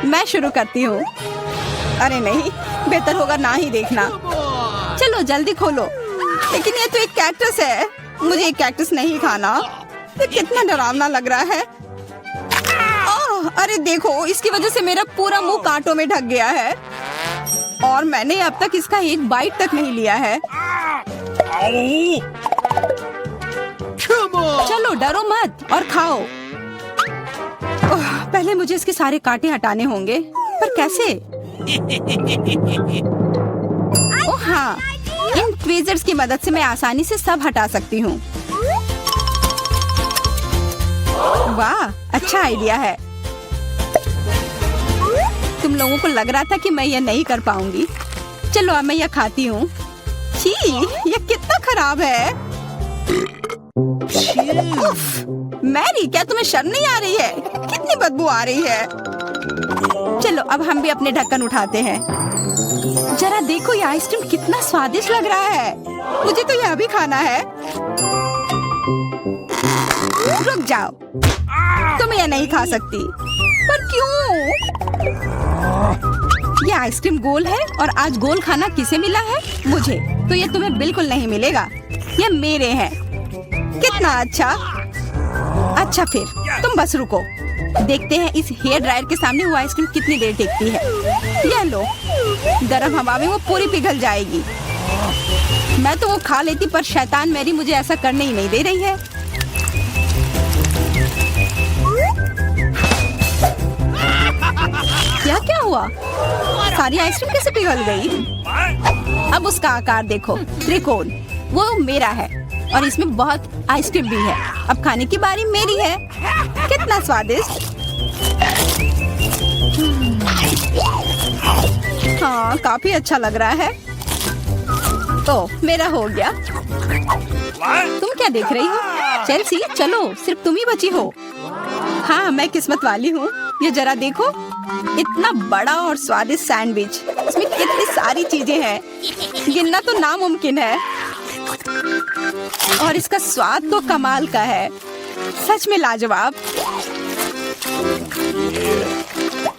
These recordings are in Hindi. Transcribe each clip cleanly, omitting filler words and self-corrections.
मैं शुरू करती हूँ। अरे नहीं, बेहतर होगा ना ही देखना। चलो जल्दी खोलो। लेकिन ये तो एक कैक्टस है, मुझे एक कैक्टस नहीं खाना। ये कितना डरावना लग रहा है। अरे देखो, इसकी वजह से मेरा पूरा मुंह कांटों में ढक गया है और मैंने अब तक इसका एक बाइट तक नहीं लिया है। चलो डरो मत और खाओ। पहले मुझे इसके सारे कांटे हटाने होंगे, पर कैसे? ओह हाँ, इन ट्वीजर्स की मदद से मैं आसानी से सब हटा सकती हूँ। वाह, अच्छा आइडिया है। तुम लोगों को लग रहा था कि मैं यह नहीं कर पाऊंगी। चलो अब मैं यह खाती हूँ। छी, यह कितना खराब है। मैरी, क्या तुम्हें शर्म नहीं आ रही है? कितनी बदबू आ रही है। चलो अब हम भी अपने ढक्कन उठाते हैं। जरा देखो, ये आइसक्रीम कितना स्वादिष्ट लग रहा है। मुझे तो यह भी खाना है। रुक जाओ, तुम यह नहीं खा सकती। पर क्यों? ये आइसक्रीम गोल है और आज गोल खाना किसे मिला है? मुझे। तो ये तुम्हें बिल्कुल नहीं मिलेगा, ये मेरे हैं। कितना अच्छा। अच्छा फिर तुम बस रुको, देखते हैं इस हेयर ड्रायर के सामने वो आइसक्रीम कितनी देर टिकती है। यह लो, गर्म हवा में वो पूरी पिघल जाएगी। मैं तो वो खा लेती, पर शैतान मैरी मुझे ऐसा करने ही नहीं दे रही है। क्या क्या हुआ? सारी आइसक्रीम कैसे पिघल गई? अब उसका आकार देखो, त्रिकोण। वो मेरा है और इसमें बहुत आइसक्रीम भी है। अब खाने की बारी मेरी है। कितना स्वादिष्ट। हाँ, काफी अच्छा लग रहा है। तो मेरा हो गया। तुम क्या देख रही हो? चेल्सी, चलो, सिर्फ तुम ही बची हो। हाँ, मैं किस्मत वाली हूँ। ये जरा देखो, इतना बड़ा और स्वादिष्ट सैंडविच। इसमें कितनी सारी चीजें हैं, गिनना तो नामुमकिन है। और इसका स्वाद तो कमाल का है, सच में लाजवाब।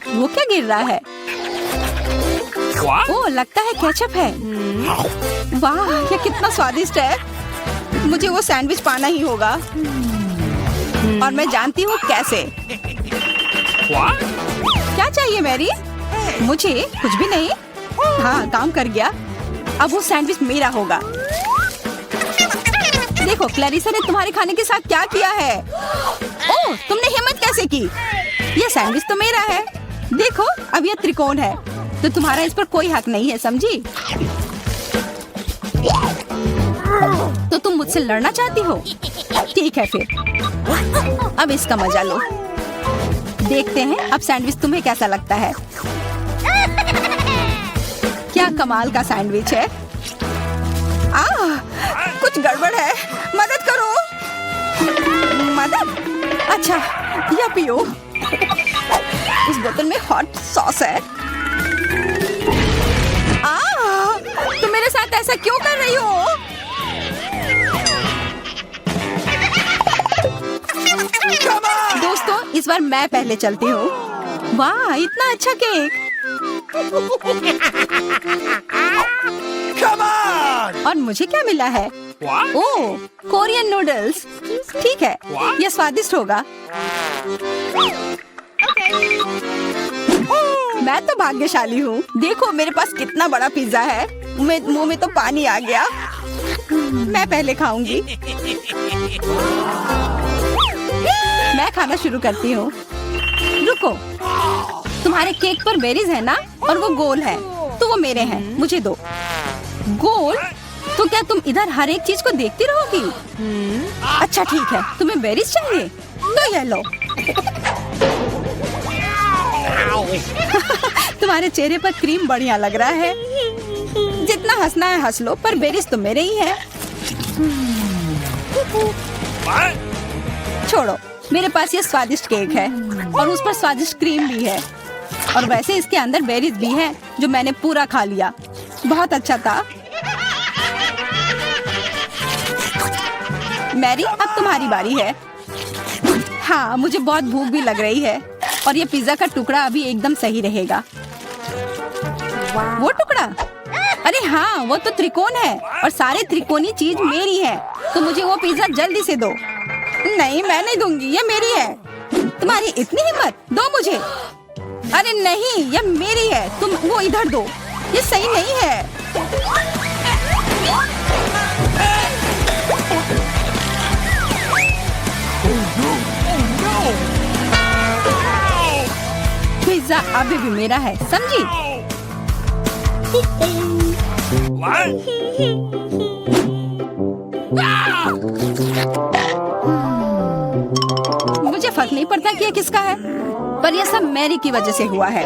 वो क्या गिर रहा है? ओह, लगता है केचप है। वाह, ये कितना स्वादिष्ट है। मुझे वो सैंडविच पाना ही होगा और मैं जानती हूँ कैसे। क्या चाहिए मैरी? मुझे कुछ भी नहीं। हाँ, काम कर गया। अब वो सैंडविच मेरा होगा। देखो, क्लैरिसा ने तुम्हारे खाने के साथ क्या किया है। ओह, तुमने हिम्मत कैसे की? ये सैंडविच तो मेरा है। देखो, अब यह त्रिकोण है, तो तुम्हारा इस पर कोई हक नहीं है, समझी? तो तुम मुझसे लड़ना चाहती हो? ठीक है फिर, अब इसका मजा लो। देखते हैं अब सैंडविच तुम्हें कैसा लगता है। क्या कमाल का सैंडविच है। कुछ गड़बड़ है, मदद करो। मदद? अच्छा, या पियो। उस बोतल में हॉट सॉस है। तुम मेरे साथ ऐसा क्यों कर रही हो? दोस्तों, इस बार मैं पहले चलती हूँ। वाह, इतना अच्छा केक। और मुझे क्या मिला है? ओह, कोरियन नूडल्स। ठीक है, यह स्वादिष्ट होगा। मैं तो भाग्यशाली हूँ। देखो, मेरे पास कितना बड़ा पिज्जा है। मुंह में तो पानी आ गया। मैं पहले खाऊंगी। मैं खाना शुरू करती हूँ। रुको, तुम्हारे केक पर बेरीज है ना, और वो गोल है, तो वो मेरे हैं। मुझे दो। गोल? तो क्या तुम इधर हर एक चीज को देखती रहोगी? अच्छा ठीक है, तुम्हें बेरीज चाहिए तो ये लो। तुम्हारे चेहरे पर क्रीम बढ़िया लग रहा है। जितना हंसना है हंस लो, पर बेरीज तो मेरे ही है। छोड़ो, मेरे पास ये स्वादिष्ट केक है और उस पर स्वादिष्ट क्रीम भी है, और वैसे इसके अंदर बेरीज भी है जो मैंने पूरा खा लिया। बहुत अच्छा था। मैरी, अब तुम्हारी बारी है। हाँ, मुझे बहुत भूख भी लग रही है और ये पिज्जा का टुकड़ा अभी एकदम सही रहेगा। वो टुकड़ा, अरे हाँ, वो तो त्रिकोण है और सारे त्रिकोणी चीज मेरी है, तो मुझे वो पिज्जा जल्दी से दो। नहीं, मैं नहीं दूंगी, ये मेरी है। तुम्हारी इतनी हिम्मत, दो मुझे। अरे नहीं, ये मेरी है, तुम वो इधर दो, ये सही नहीं है। पिज्जा अभी भी मेरा है, समझी? मुझे फर्क नहीं पड़ता कि ये किसका है, पर यह सब मैरी की वजह से हुआ है।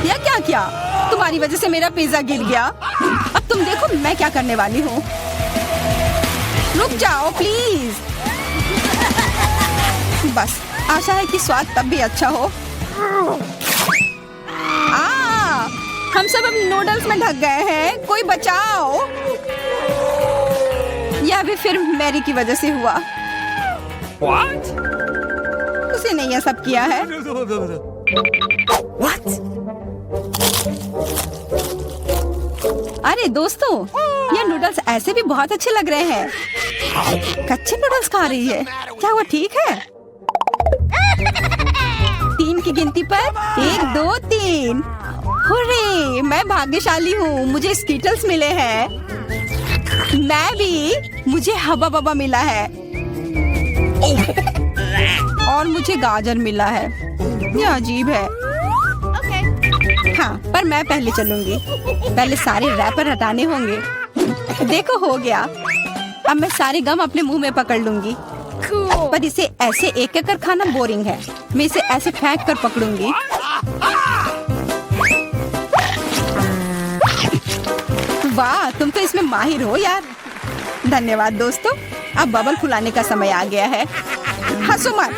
यह क्या किया? तुम्हारी वजह से मेरा पिज्जा गिर गया। अब तुम देखो मैं क्या करने वाली हूँ। रुक जाओ प्लीज। बस आशा है कि स्वाद तब भी अच्छा हो। हम सब अब नूडल्स में ढक गए हैं, कोई बचाओ। यह भी फिर मैरी की वजह से हुआ। What? उसे नहीं ये सब किया है। What? अरे दोस्तों, ये नूडल्स ऐसे भी बहुत अच्छे लग रहे हैं। कच्चे नूडल्स खा रही है, क्या वो ठीक है? 3 की गिनती पर 1, 2, 3। हुर्रे, मैं भाग्यशाली हूँ, मुझे स्कीटल्स मिले हैं। मैं भी, मुझे हबा बबा मिला है और मुझे गाजर मिला है। ये अजीब है। हाँ, पर मैं पहले चलूंगी। पहले सारे रैपर हटाने होंगे। देखो हो गया। अब मैं सारे गम अपने मुंह में पकड़ लूंगी। पर इसे ऐसे एक एक कर खाना बोरिंग है। मैं इसे ऐसे फेंक कर पकड़ूंगी। वाह, तुम तो इसमें माहिर हो यार। धन्यवाद दोस्तों। अब बबल फुलाने का समय आ गया है। हंसो मत,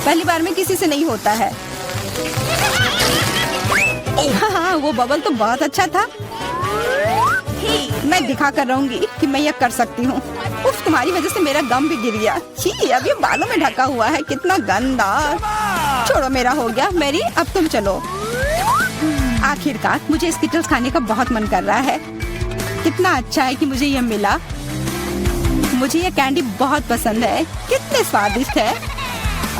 पहली बार में किसी से नहीं होता है। हाँ, वो बबल तो बहुत अच्छा था। मैं दिखा कर रहूंगी कि मैं ये कर सकती हूँ। उफ, तुम्हारी वजह से मेरा गम भी गिर गया। छी, अब ये बालों में ढका हुआ है, कितना गंदा। छोड़ो, मेरा हो गया। मैरी, अब तुम चलो। आखिरकार मुझे स्कीटल्स खाने का बहुत मन कर रहा है। कितना अच्छा है कि मुझे ये मिला। मुझे ये कैंडी बहुत पसंद है, कितने स्वादिष्ट है।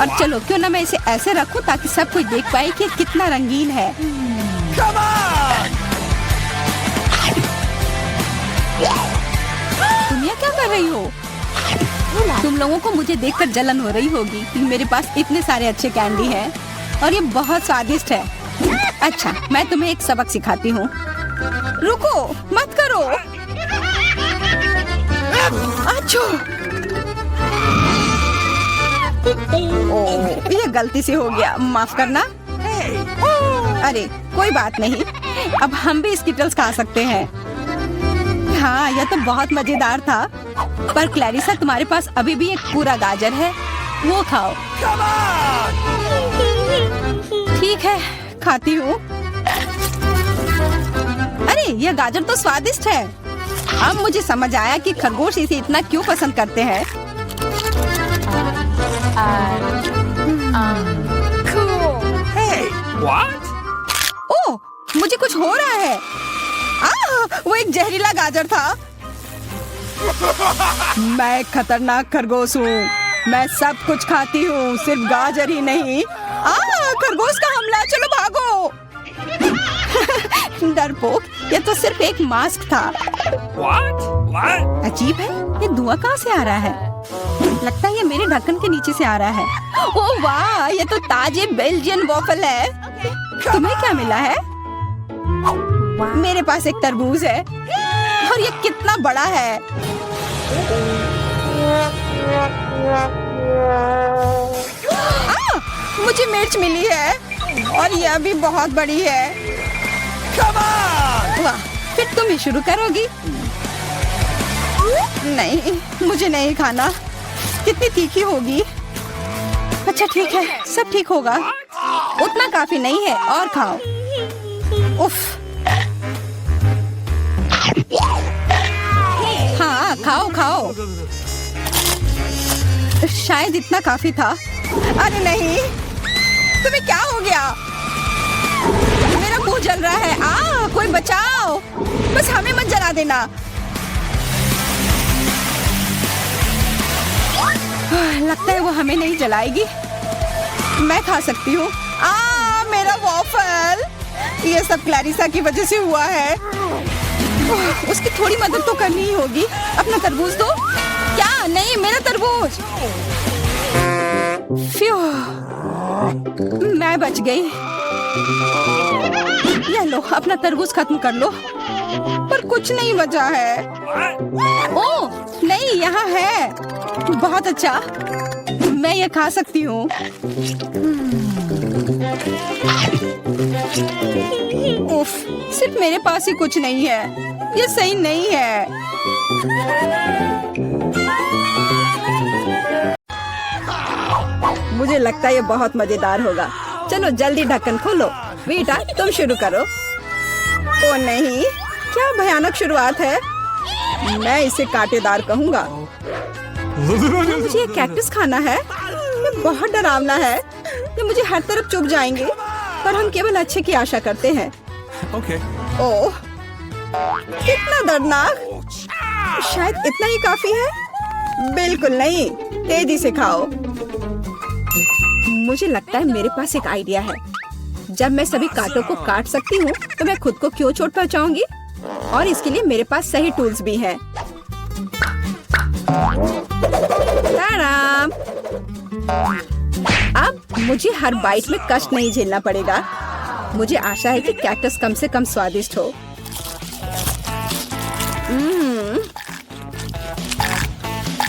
और चलो, क्यों ना मैं इसे ऐसे रखूं ताकि सब कोई देख पाए कि कितना रंगीन है। तुम ये क्या कर रही हो? तुम लोगों को मुझे देखकर जलन हो रही होगी कि मेरे पास इतने सारे अच्छे कैंडी हैं और ये बहुत स्वादिष्ट है। अच्छा, मैं तुम्हें एक सबक सिखाती हूँ। रुको, मत करो। अच्छो, ओह, ये गलती से हो गया, माफ करना। अरे कोई बात नहीं, अब हम भी स्कीटल्स खा सकते हैं। हाँ, यह तो बहुत मजेदार था। पर क्लैरिसा, तुम्हारे पास अभी भी एक पूरा गाजर है, वो खाओ। ठीक है, खाती हूँ। अरे यह गाजर तो स्वादिष्ट है। अब मुझे समझ आया कि खरगोश इसे इतना क्यों पसंद करते हैं। ओह, मुझे कुछ हो रहा है। वो एक जहरीला गाजर था। मैं एक खतरनाक खरगोश हूँ। मैं सब कुछ खाती हूँ, सिर्फ गाजर ही नहीं। खरगोश का हमला, चलो भागो। डरपोक, ये तो सिर्फ एक मास्क था। What? अजीब है, ये धुआं कहाँ से आ रहा है? लगता है ये मेरे ढक्कन के नीचे से आ रहा है। ओह वाह, ये तो ताजे बेल्जियन वॉफल है। तुम्हें क्या मिला है? मेरे पास एक तरबूज है और ये कितना बड़ा है। मुझे मिर्च मिली है और यह भी बहुत बड़ी है। वाह, फिर तुम ही शुरू करोगी? नहीं, मुझे नहीं खाना। कितनी तीखी होगी। अच्छा ठीक है, सब ठीक होगा। उतना काफी नहीं है, और खाओ। उफ। हाँ, खाओ खाओ। शायद इतना काफी था। अरे नहीं, तुम्हें क्या हो गया? मेरा मुंह जल रहा है। कोई बचाओ, बस हमें मत जला देना। लगता है वो हमें नहीं जलाएगी। मैं खा सकती हूँ। मेरा वॉफल। ये सब क्लैरिसा की वजह से हुआ है। उसकी थोड़ी मदद तो करनी ही होगी। अपना तरबूज दो। क्या? नहीं, मेरा तरबूज। फ्यू, मैं बच गई। ये लो, अपना तरबूज खत्म कर लो। पर कुछ नहीं बचा है। ओह नहीं, यहाँ है। बहुत अच्छा, मैं ये खा सकती हूँ। उफ, सिर्फ मेरे पास ही कुछ नहीं है। ये सही नहीं है। मुझे लगता है ये बहुत मजेदार होगा। चलो जल्दी ढक्कन खोलो। बेटा तुम शुरू करो। ओ नहीं, क्या भयानक शुरुआत है। मैं इसे कांटेदार कहूँगा। मुझे ये कैक्टस खाना है। ये बहुत डरावना है। ये मुझे हर तरफ चुभ जाएंगे। पर हम केवल अच्छे की आशा करते हैं। ओह, कितना दर्दनाक। शायद इतना ही काफी है। बिल्कुल नहीं, तेजी से खाओ। मुझे लगता है मेरे पास एक आइडिया है। जब मैं सभी कांटों को काट सकती हूँ तो मैं खुद को क्यों चोट पहुँचाऊंगी? और इसके लिए मेरे पास सही टूल्स भी हैं। ताराम! अब मुझे हर बाइट में कष्ट नहीं झेलना पड़ेगा। मुझे आशा है कि कैक्टस कम से कम स्वादिष्ट हो।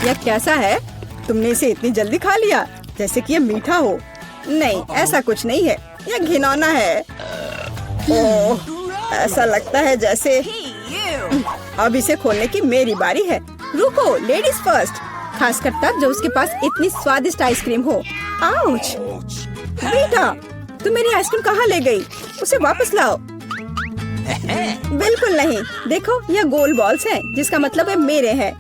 यह कैसा है? तुमने इसे इतनी जल्दी खा लिया जैसे कि यह मीठा हो। नहीं, ऐसा कुछ नहीं है। यह घिनौना है। ओह, ऐसा लगता है जैसे अब इसे खोलने की मेरी बारी है। रुको, लेडीज फर्स्ट। खासकर तब जब उसके पास इतनी स्वादिष्ट आइसक्रीम हो। आउच! बेटा, तुम मेरी आइसक्रीम कहाँ ले गई? उसे वापस लाओ। बिल्कुल नहीं। देखो, यह गोल बॉल्स हैं, जिसका मतलब है मेरे हैं।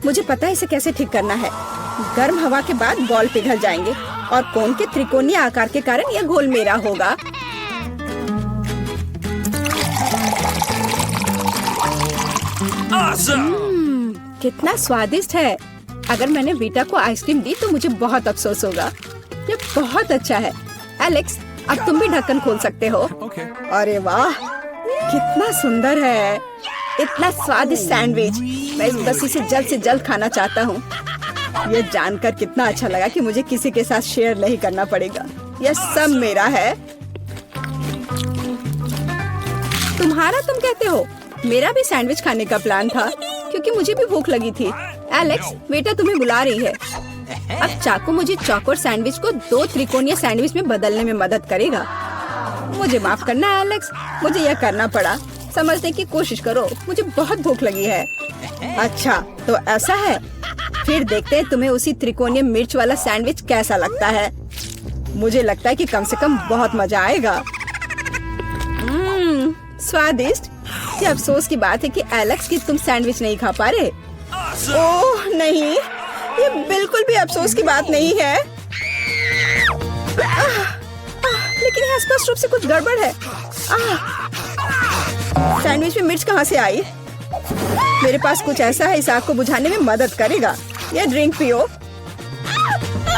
मुझे पता है इसे कैसे ठीक करना है। गर्म हवा के बाद बॉल पिघल जाएंगे और कोन के त्रिकोणीय आकार के कारण यह गोल मेरा होगा। कितना स्वादिष्ट है। अगर मैंने वीटा को आइसक्रीम दी तो मुझे बहुत अफसोस होगा। ये बहुत अच्छा है। एलेक्स, अब तुम भी ढक्कन खोल सकते हो। अरे वाह, कितना सुंदर है। इतना स्वादिष्ट सैंडविच। मैं बस इसे जल्द से जल्द खाना चाहता हूँ। ये जानकर कितना अच्छा लगा कि मुझे किसी के साथ शेयर नहीं करना पड़ेगा। यह सब मेरा है। तुम्हारा तुम कहते हो? मेरा भी सैंडविच खाने का प्लान था क्योंकि मुझे भी भूख लगी थी। एलेक्स, बेटा तुम्हें बुला रही है। अब चाकू मुझे चौकोर सैंडविच को 2 त्रिकोणीय सैंडविच में बदलने में मदद करेगा। मुझे माफ करना एलेक्स, मुझे यह करना पड़ा। समझने की कोशिश करो, मुझे बहुत भूख लगी है। अच्छा, तो ऐसा है। फिर देखते हैं तुम्हें उसी त्रिकोणीय मिर्च वाला सैंडविच कैसा लगता है। मुझे लगता है कि कम से कम बहुत मजा आएगा। स्वादिष्ट। ये अफसोस की बात है कि एलेक्स की तुम सैंडविच नहीं खा पा रहे। ओह नहीं, ये बिल्कुल भी अफसोस की बात नहीं है। लेकिन यहाँ स्पष्ट रूप से कुछ गड़बड़ है। सैंडविच में मिर्च कहाँ से आई? मेरे पास कुछ ऐसा है इस आग को बुझाने में मदद करेगा। ये ड्रिंक पियो।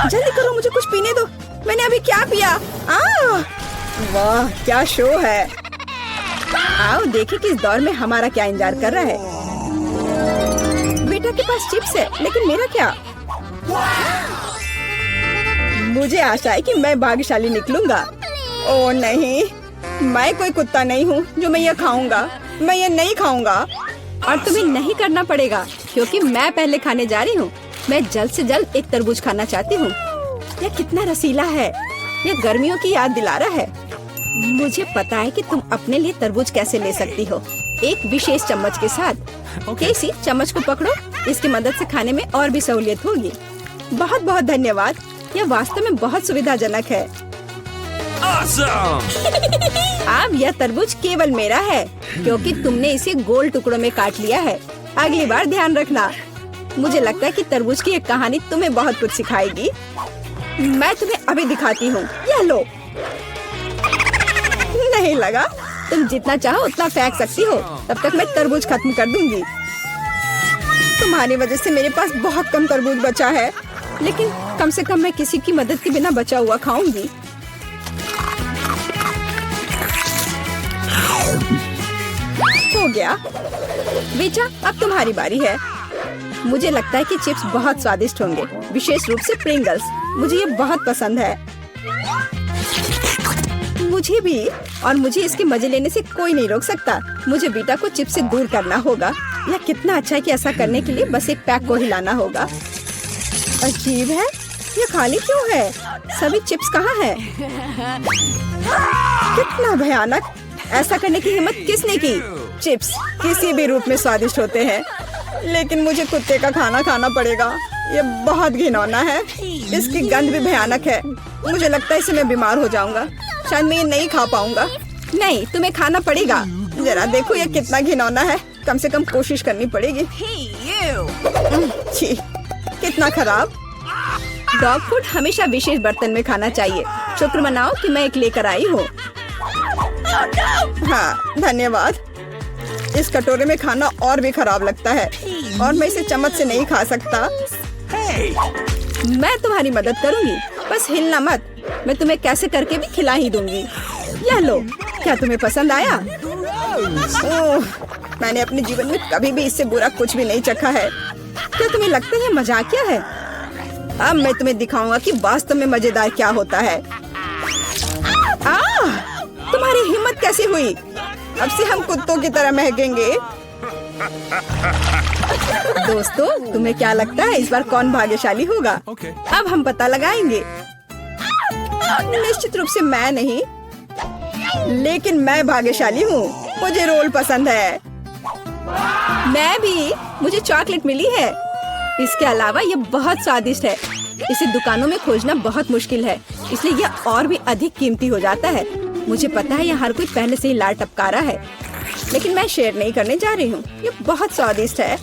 जल्दी करो, मुझे कुछ पीने दो। मैंने अभी क्या पिया? वाह, क्या शो है। आओ देखें कि इस दौर में हमारा क्या इंतजार कर रहा है। बेटा के पास चिप्स है, लेकिन मेरा क्या? मुझे आशा है कि मैं भाग्यशाली निकलूंगा। ओह नहीं, मैं कोई कुत्ता नहीं हूँ जो मैं ये खाऊंगा। मैं ये नहीं खाऊंगा। और तुम्हें नहीं करना पड़ेगा क्योंकि मैं पहले खाने जा रही हूँ। मैं जल्द से जल्द एक तरबूज खाना चाहती हूँ। यह कितना रसीला है। यह गर्मियों की याद दिला रहा है। मुझे पता है कि तुम अपने लिए तरबूज कैसे ले सकती हो, एक विशेष चम्मच के साथ। केसी, चम्मच को पकड़ो। इसकी मदद से खाने में और भी सहूलियत होगी। बहुत बहुत धन्यवाद। यह वास्तव में बहुत सुविधाजनक है। अब यह तरबूज केवल मेरा है क्योंकि तुमने इसे गोल टुकड़ों में काट लिया है। अगली बार ध्यान रखना। मुझे लगता है कि तरबूज की एक कहानी तुम्हें बहुत कुछ सिखाएगी। मैं तुम्हें अभी दिखाती हूँ। यह लो, नहीं लगा। तुम जितना चाहो उतना फेंक सकती हो, तब तक मैं तरबूज खत्म कर दूंगी। तुम्हारी वजह से मेरे पास बहुत कम तरबूज बचा है, लेकिन कम से कम मैं किसी की मदद के बिना बचा हुआ खाऊंगी। हो गया। बेटा, अब तुम्हारी बारी है। मुझे लगता है कि चिप्स बहुत स्वादिष्ट होंगे, विशेष रूप से प्रिंगल्स। मुझे ये बहुत पसंद है। मुझे भी, और मुझे इसके मजे लेने से कोई नहीं रोक सकता। मुझे बेटा को चिप्स से दूर करना होगा। यह कितना अच्छा है कि ऐसा करने के लिए बस एक पैक को हिलाना होगा। अजीब है, ये खाली क्यों है? सभी चिप्स कहाँ हैं? कितना भयानक! ऐसा करने की हिम्मत किसने की? चिप्स किसी भी रूप में स्वादिष्ट होते हैं, लेकिन मुझे कुत्ते का खाना खाना पड़ेगा। ये बहुत घिनौना है। इसकी गंध भी भयानक है। मुझे लगता है इससे मैं बीमार हो जाऊंगा। शायद मैं ये नहीं खा पाऊंगा। नहीं, तुम्हें खाना पड़ेगा। जरा देखो ये कितना घिनौना है। कम से कम कोशिश करनी पड़ेगी। छी, कितना खराब। डॉग फूड हमेशा विशेष बर्तन में खाना चाहिए। शुक्र मनाओ कि मैं एक लेकर आई हूँ। हाँ, धन्यवाद। इस कटोरे में खाना और भी खराब लगता है, और मैं इसे चम्मच से नहीं खा सकता। मैं तुम्हारी मदद करूंगी, बस हिलना मत। मैं तुम्हें कैसे करके भी खिला ही दूंगी। यह लो, क्या तुम्हें पसंद आया? ओह, मैंने अपने जीवन में कभी भी इससे बुरा कुछ भी नहीं चखा है। क्या तुम्हें लगता है ये मजाकिया है? अब मैं तुम्हें दिखाऊंगा कि वास्तव में मजेदार क्या होता है। तुम्हारी हिम्मत कैसी हुई? अब से हम कुत्तों की तरह महकेंगे। दोस्तों, तुम्हें क्या लगता है इस बार कौन भाग्यशाली होगा? अब हम पता लगाएंगे। निश्चित रूप से मैं नहीं, लेकिन मैं भाग्यशाली हूँ। मुझे रोल पसंद है। मैं भी। मुझे चॉकलेट मिली है। इसके अलावा ये बहुत स्वादिष्ट है। इसे दुकानों में खोजना बहुत मुश्किल है, इसलिए यह और भी अधिक कीमती हो जाता है। मुझे पता है यह हर कोई पहले से ही लार टपका रहा है, लेकिन मैं शेयर नहीं करने जा रही हूँ। ये बहुत स्वादिष्ट है।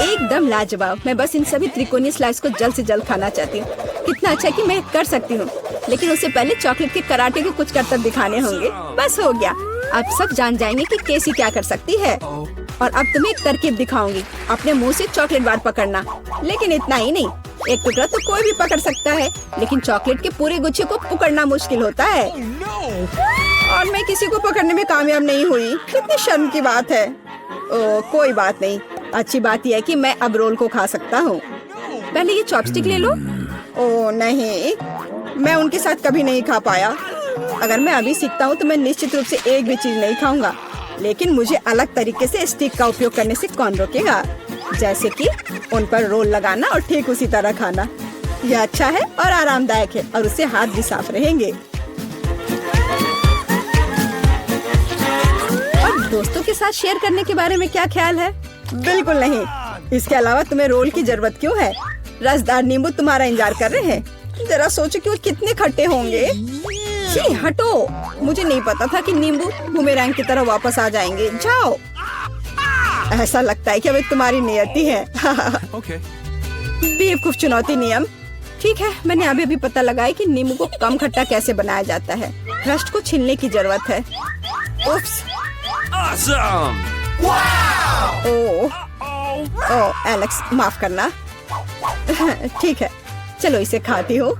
एकदम लाजवाब। मैं बस इन सभी त्रिकोणीय स्लाइस को जल्द से जल्द खाना चाहती हूँ। कितना अच्छा कि मैं कर सकती हूँ, लेकिन उससे पहले चॉकलेट के कराटे को कुछ करतब दिखाने होंगे। बस हो गया। अब सब जान जाएंगे कि केसी क्या कर सकती है। और अब तुम्हें एक तरकीब दिखाऊंगी। अपने मुंह से चॉकलेट बार पकड़ना, लेकिन इतना ही नहीं। एक टुकड़ा तो कोई भी पकड़ सकता है, लेकिन चॉकलेट के पूरे गुच्छे को पकड़ना मुश्किल होता है। और मैं किसी को पकड़ने में कामयाब नहीं हुई। कितनी शर्म की बात है। ओह, कोई बात नहीं। अच्छी बात यह है कि मैं अब रोल को खा सकता हूँ। पहले ये चॉपस्टिक ले लो। ओह नहीं, मैं उनके साथ कभी नहीं खा पाया। अगर मैं अभी सीखता हूँ तो मैं निश्चित रूप से एक भी चीज नहीं खाऊंगा, लेकिन मुझे अलग तरीके से स्टिक का उपयोग करने से कौन रोकेगा? जैसे कि उन पर रोल लगाना और ठीक उसी तरह खाना। यह अच्छा है और आरामदायक है, और उससे हाथ भी साफ रहेंगे। और दोस्तों के साथ शेयर करने के बारे में क्या ख्याल है? बिल्कुल नहीं। इसके अलावा तुम्हें रोल की जरूरत क्यों है? रसदार नींबू तुम्हारा इंतजार कर रहे हैं। जरा सोचो कि वो कितने खट्टे होंगे। छी, हटो। मुझे नहीं पता था कि नींबू बूमेरैंग की तरह वापस आ जाएंगे। जाओ। ऐसा लगता है कि अब तुम्हारी नियति है। बेवकूफ चुनौती नियम। ठीक है, मैंने अभी अभी पता लगाया कि नींबू को कम खट्टा कैसे बनाया जाता है। क्रस्ट को छीलने की जरूरत है। उफ्स। ओह, एलेक्स, माफ करना। ठीक है, चलो इसे खाती हूँ।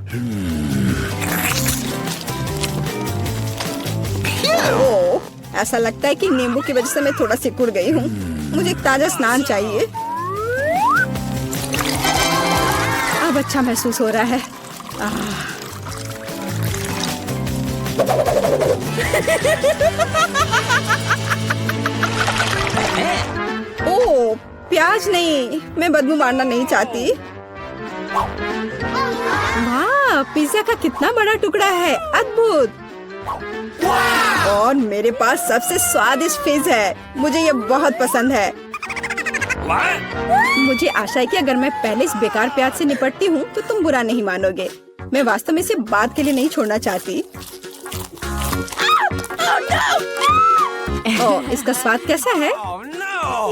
ओह, ऐसा लगता है कि नींबू की वजह से मैं थोड़ा सिकुड़ गई हूँ। मुझे एक ताजा स्नान चाहिए। अब अच्छा महसूस हो रहा है। ओह, प्याज नहीं। मैं बदबू मारना नहीं चाहती। वाह, पिज्जा का कितना बड़ा टुकड़ा है। अद्भुत। और मेरे पास सबसे स्वादिष्ट फिज है। मुझे ये बहुत पसंद है। मुझे आशा है कि अगर मैं पहले इस बेकार प्याज से निपटती हूँ तो तुम बुरा नहीं मानोगे। मैं वास्तव में इसे बाद के लिए नहीं छोड़ना चाहती। ओह, इसका स्वाद कैसा है?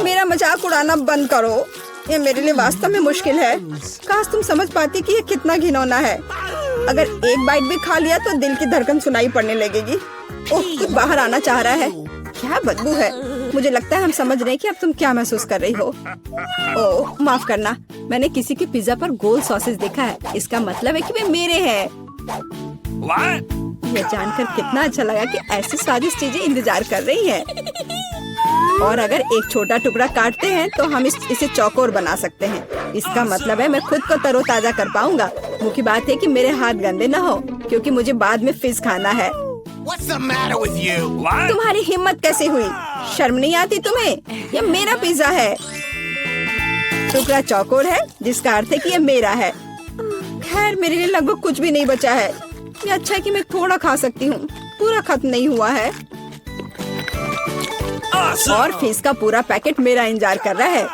मेरा मजाक उड़ाना बंद करो। ये मेरे लिए वास्तव में मुश्किल है। काश तुम समझ पाती कि ये कितना घिनौना है। अगर एक बाइट भी खा लिया तो दिल की धड़कन सुनाई पड़ने लगेगी। ओह, कुछ बाहर आना चाह रहा है। क्या बदबू है। मुझे लगता है हम समझ रहे हैं कि अब तुम क्या महसूस कर रही हो। ओह, माफ करना, मैंने किसी के पिज्जा पर गोल सॉसेज देखा है। इसका मतलब है कि वे मेरे हैं। यह जानकर कितना अच्छा लगा कि ऐसी स्वादिष्ट चीजें इंतजार कर रही है। और अगर एक छोटा टुकड़ा काटते हैं तो हम इसे चौकोर बना सकते हैं। इसका मतलब है मैं खुद को तरोताजा कर पाऊंगा। मुख्य बात है कि मेरे हाथ गंदे न हो, क्योंकि मुझे बाद में फिश खाना है। तुम्हारी हिम्मत कैसे हुई? शर्म नहीं आती तुम्हें? यह मेरा पिज्जा है। टुकड़ा चौकोर है, जिसका अर्थ है कि यह मेरा है। खैर, मेरे लिए लगभग कुछ भी नहीं बचा है। ये अच्छा है कि मैं थोड़ा खा सकती हूँ। पूरा खत्म नहीं हुआ है। और फिश का पूरा पैकेट मेरा इंतजार कर रहा है।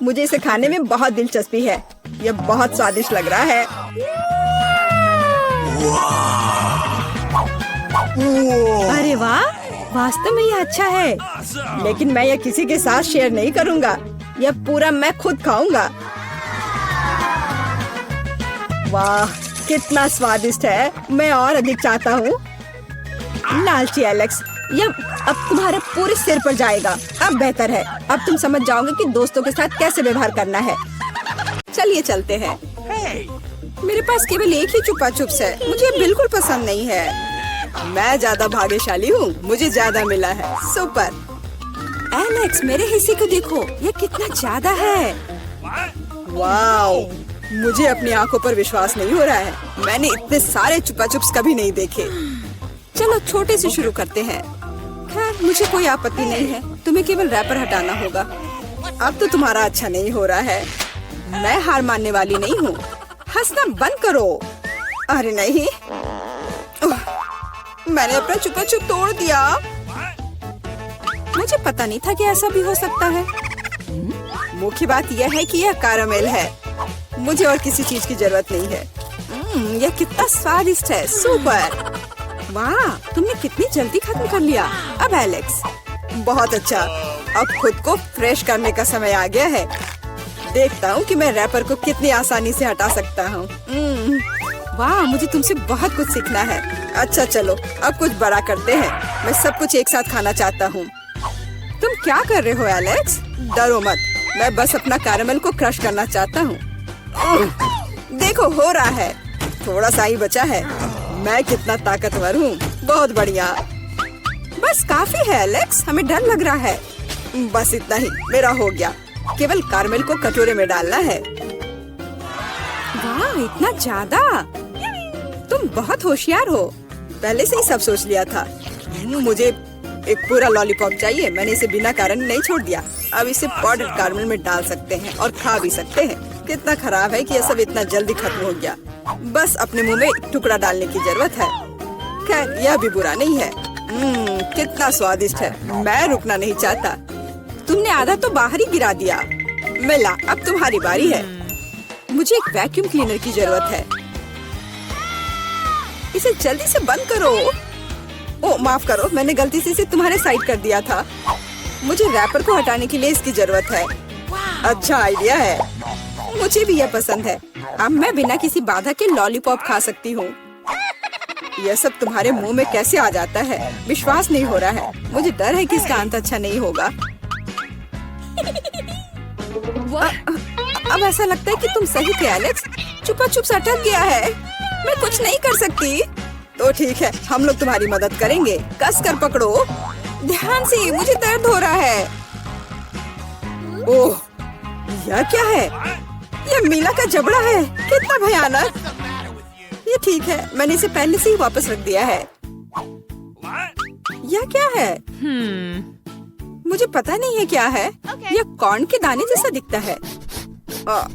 मुझे इसे खाने में बहुत दिलचस्पी है। यह बहुत स्वादिष्ट लग रहा है। अरे वाह, वास्तव में यह अच्छा है। लेकिन मैं यह किसी के साथ शेयर नहीं करूँगा। यह पूरा मैं खुद खाऊंगा। वाह, कितना स्वादिष्ट है। मैं और अधिक चाहता हूँ। लालची एलेक्स, यह अब तुम्हारे पूरे सिर पर जाएगा। अब बेहतर है। अब तुम समझ जाओगे कि दोस्तों के साथ कैसे व्यवहार करना है। चलिए चलते हैं। मेरे पास केवल एक ही चुपा चुप्स है। मुझे बिल्कुल पसंद नहीं है। मैं ज्यादा भाग्यशाली हूँ। मुझे ज्यादा मिला है। सुपर। एलेक्स, मेरे हिस्से को देखो। यह कितना ज्यादा है। वाओ, मुझे अपनी आंखों पर विश्वास नहीं हो रहा है। मैंने इतने सारे चुपा चुप्स कभी नहीं देखे। चलो छोटे से शुरू करते हैं। खैर, मुझे कोई आपत्ति नहीं है। तुम्हें केवल रैपर हटाना होगा। अब तो तुम्हारा अच्छा नहीं हो रहा है। मैं हार मानने वाली नहीं हूँ। हंसना बंद करो। अरे नहीं, मैंने अपना चुपा चुप तोड़ दिया। मुझे पता नहीं था कि ऐसा भी हो सकता है। मुख्य बात यह है कि यह कैरामेल है। मुझे और किसी चीज की जरूरत नहीं है। यह कितना स्वादिष्ट है। सुपर। वाह, तुमने कितनी जल्दी खत्म कर लिया। अब एलेक्स, बहुत अच्छा। अब खुद को फ्रेश करने का समय आ गया है। देखता हूँ कि मैं रैपर को कितनी आसानी से हटा सकता हूँ। वाह, मुझे तुमसे बहुत कुछ सीखना है। अच्छा चलो, अब कुछ बड़ा करते हैं। मैं सब कुछ एक साथ खाना चाहता हूँ। तुम क्या कर रहे हो एलेक्स? डरो मत, मैं बस अपना कैरामेल को क्रश करना चाहता हूँ। देखो, हो रहा है। थोड़ा सा ही बचा है। मैं कितना ताकतवर हूँ। बहुत बढ़िया। बस काफी है एलेक्स, हमें डर लग रहा है। बस इतना ही, मेरा हो गया। केवल कैरामेल को कटोरे में डालना है। वाह, इतना ज्यादा। तुम बहुत होशियार हो। पहले से ही सब सोच लिया था। मुझे एक पूरा लॉलीपॉप चाहिए। मैंने इसे बिना कारण नहीं छोड़ दिया। अब इसे पाउडर कैरामेल में डाल सकते हैं और खा भी सकते हैं। कितना खराब है कि यह सब इतना जल्दी खत्म हो गया। बस अपने मुंह में एक टुकड़ा डालने की जरूरत है। खैर, यह भी बुरा नहीं है। कितना स्वादिष्ट है। मैं रुकना नहीं चाहता। तुमने आधा तो बाहर ही गिरा दिया। मिला, अब तुम्हारी बारी है। मुझे एक वैक्यूम क्लीनर की जरूरत है। इसे जल्दी से बंद करो। ओह, माफ करो, मैंने गलती से इसे तुम्हारे साइड कर दिया था। मुझे रैपर को हटाने के लिए इसकी जरूरत है। अच्छा आइडिया है। मुझे भी यह पसंद है। अब मैं बिना किसी बाधा के लॉलीपॉप खा सकती हूँ। यह सब तुम्हारे मुंह में कैसे आ जाता है? विश्वास नहीं हो रहा है। मुझे डर है कि इसका अंत अच्छा नहीं होगा। अब ऐसा लगता है कि तुम सही थे एलेक्स। चुपा चुप अटक गया है। मैं कुछ नहीं कर सकती। तो ठीक है, हम लोग तुम्हारी मदद करेंगे। कस कर पकड़ो। ध्यान से, मुझे दर्द हो रहा है। ओह, यह क्या है? यह मीला का जबड़ा है। कितना भयानक। ये ठीक है, मैंने इसे पहले से ही वापस रख दिया है। यह क्या है? मुझे पता नहीं है क्या है। यह कॉर्न के दाने जैसा दिखता है।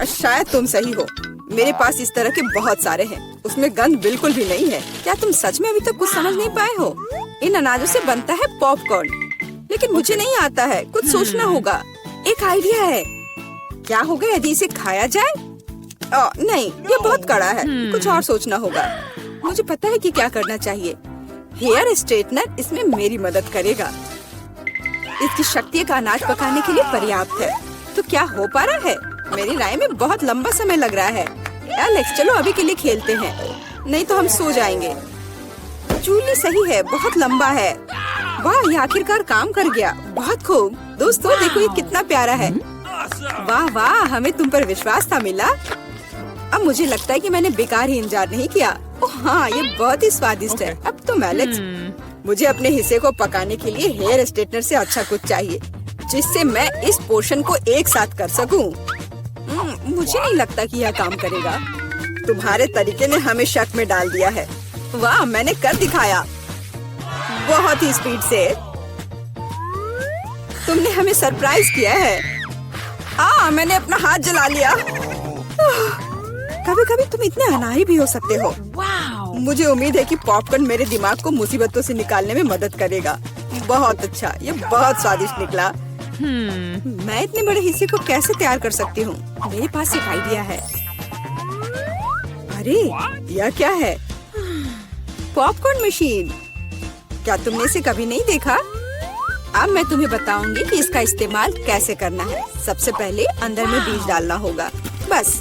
शायद तुम सही हो। मेरे पास इस तरह के बहुत सारे हैं। उसमें गंध बिल्कुल भी नहीं है। क्या तुम सच में अभी तक कुछ समझ नहीं पाए हो? इन अनाजों से बनता है पॉपकॉर्न। लेकिन मुझे नहीं आता है। कुछ सोचना होगा। एक आइडिया है। क्या होगा यदि इसे खाया जाए? नहीं, ये बहुत कड़ा है। कुछ और सोचना होगा। मुझे पता है कि क्या करना चाहिए। हेयर स्ट्रेटनर इसमें मेरी मदद करेगा। इसकी शक्ति का अनाज पकाने के लिए पर्याप्त है। तो क्या हो पा रहा है? मेरी राय में बहुत लंबा समय लग रहा है। एलेक्स, चलो अभी के लिए खेलते हैं। नहीं तो हम सो जाएंगे। जूली सही है, बहुत लंबा है। वाह, ये आखिरकार काम कर गया। बहुत खूब। दोस्तों देखो ये कितना प्यारा है। वाह वाह, हमें तुम पर विश्वास था मिला। अब मुझे लगता है कि मैंने बेकार ही इंतजार नहीं किया। ओह हाँ, ये बहुत ही स्वादिष्ट है। अब तो एलेक्स, मुझे अपने हिस्से को पकाने के लिए हेयर स्ट्रेटनर से अच्छा कुछ चाहिए, जिससे मैं इस पोर्शन को एक साथ कर सकूं। मुझे नहीं लगता कि यह काम करेगा। तुम्हारे तरीके ने हमें शक में डाल दिया है। वाह, मैंने कर दिखाया बहुत ही स्पीड से। तुमने हमें सरप्राइज किया है। मैंने अपना हाथ जला लिया। कभी कभी तुम इतने अनाड़ी भी हो सकते हो। मुझे उम्मीद है कि पॉपकॉर्न मेरे दिमाग को मुसीबतों से निकालने में मदद करेगा। बहुत अच्छा, ये बहुत स्वादिष्ट निकला। मैं इतने बड़े हिस्से को कैसे तैयार कर सकती हूँ? मेरे पास एक आइडिया है। अरे यह क्या है? Popcorn machine. क्या तुमने इसे कभी नहीं देखा? अब मैं तुम्हें बताऊंगी कि इसका इस्तेमाल कैसे करना है। सबसे पहले अंदर में बीज डालना होगा। बस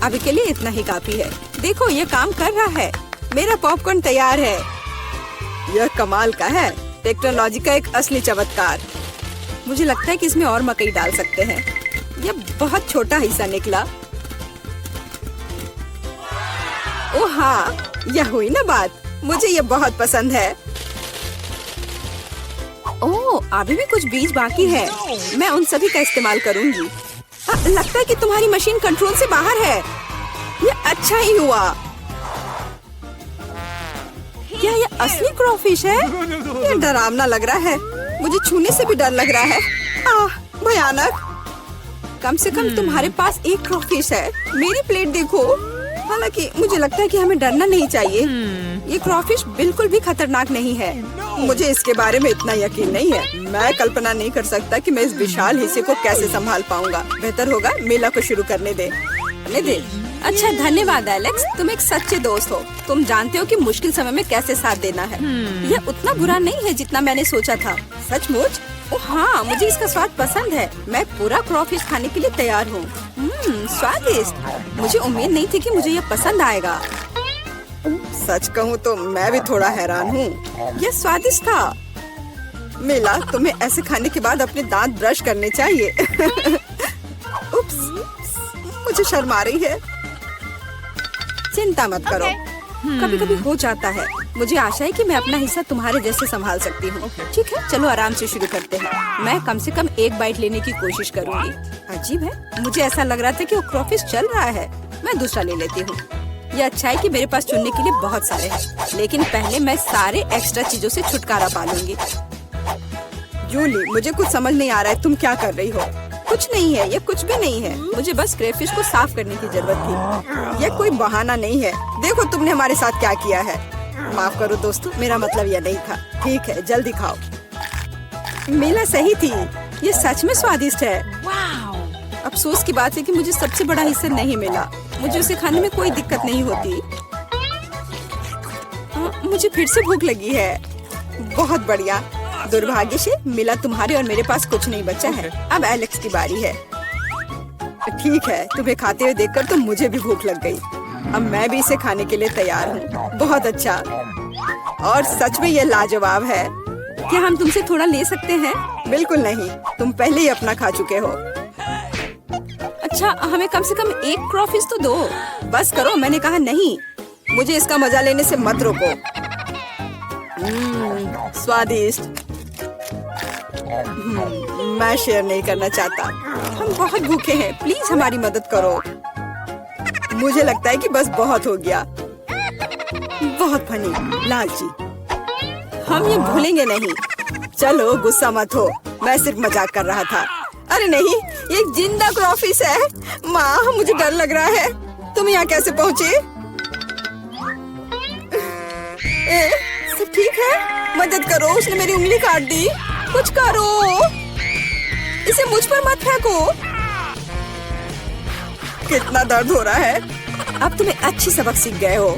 अभी के लिए इतना ही काफी है। देखो ये काम कर रहा है। मेरा पॉपकॉर्न तैयार है। यह कमाल का है। टेक्नोलॉजी का एक असली चमत्कार। मुझे लगता है कि इसमें और मकई डाल सकते हैं। यह बहुत छोटा हिस्सा निकला। ओह हाँ, यह हुई ना बात। मुझे ये बहुत पसंद है। ओह, अभी भी कुछ बीज बाकी है। मैं उन सभी का इस्तेमाल करूंगी। लगता है कि तुम्हारी मशीन कंट्रोल से बाहर है। ये अच्छा ही हुआ। क्या ये असली क्रॉफिश है? ये डरावना लग रहा है। मुझे छूने से भी डर लग रहा है। भयानक। कम से कम तुम्हारे पास एक क्रॉफिश है। मेरी प्लेट देखो। हालांकि मुझे लगता है कि हमें डरना नहीं चाहिए। ये क्रॉफिश बिल्कुल भी खतरनाक नहीं है। मुझे इसके बारे में इतना यकीन नहीं है। मैं कल्पना नहीं कर सकता कि मैं इस विशाल हिस्से को कैसे संभाल पाऊंगा। बेहतर होगा मेला को शुरू करने दे। अच्छा, धन्यवाद एलेक्स, तुम एक सच्चे दोस्त हो। तुम जानते हो कि मुश्किल समय में कैसे साथ देना है। यह उतना बुरा नहीं है जितना मैंने सोचा था। सचमुच? ओह हाँ, मुझे इसका स्वाद पसंद है। मैं पूरा क्रॉफिश खाने के लिए तैयार हूँ। स्वादिष्ट। मुझे उम्मीद नहीं थी कि मुझे यह पसंद आएगा। सच कहूँ तो मैं भी थोड़ा हैरान हूँ। यह स्वादिष्ट था। मिला, तुम्हें ऐसे खाने के बाद अपने दांत ब्रश करने चाहिए। उप्स, मुझे शर्म आ रही है। चिंता मत करो, कभी कभी हो जाता है। मुझे आशा है कि मैं अपना हिस्सा तुम्हारे जैसे संभाल सकती हूँ। ठीक है, चलो आराम से शुरू करते हैं। मैं कम से कम एक बाइट लेने की कोशिश करूँगी। अजीब है, मुझे ऐसा लग रहा था कि वो क्रॉफिश चल रहा है। मैं दूसरा ले लेती हूँ। ये अच्छा है कि मेरे पास चुनने के लिए बहुत सारे हैं, लेकिन पहले मैं सारे एक्स्ट्रा चीजों से छुटकारा पा लूंगी। जूली, मुझे कुछ समझ नहीं आ रहा है, तुम क्या कर रही हो? कुछ नहीं है, ये कुछ भी नहीं है। मुझे बस क्रेफिश को साफ करने की जरूरत थी। ये कोई बहाना नहीं है। देखो तुमने हमारे साथ क्या किया है। माफ करो दोस्तों, मेरा मतलब यह नहीं था। ठीक है, जल्दी खाओ। मिला सही थी, ये सच में स्वादिष्ट है। अफसोस की बात है कि मुझे सबसे बड़ा हिस्सा नहीं मिला। मुझे उसे खाने में कोई दिक्कत नहीं होती। मुझे फिर से भूख लगी है। बहुत बढ़िया। दुर्भाग्य से मिला, तुम्हारे और मेरे पास कुछ नहीं बचा है। अब एलेक्स की बारी है। ठीक है, तुम्हें खाते हुए देखकर तो मुझे भी भूख लग गई। अब मैं भी इसे खाने के लिए तैयार हूँ। बहुत अच्छा, और सच में ये लाजवाब है। क्या हम तुमसे थोड़ा ले सकते हैं? बिल्कुल नहीं, तुम पहले ही अपना खा चुके हो। अच्छा, हमें कम से कम एक क्रॉफिश तो दो। बस करो, मैंने कहा नहीं। मुझे इसका मजा लेने से मत रोको। स्वादिष्ट। मैं शेयर नहीं करना चाहता। हम बहुत भूखे हैं, प्लीज हमारी मदद करो। मुझे लगता है कि बस बहुत हो गया। बहुत फनी, लालची। हम ये भूलेंगे नहीं। चलो गुस्सा मत हो, मैं सिर्फ मजाक कर रहा था। अरे नहीं, ये एक जिंदा क्रॉफिश है। माँ, मुझे डर लग रहा है। तुम यहाँ कैसे पहुँचे? सब ठीक है? मदद करो, उसने मेरी उंगली काट दी। कुछ करो, इसे मुझ पर मत फेंको। कितना दर्द हो रहा है। अब तुम्हें अच्छी सबक सीख गए हो।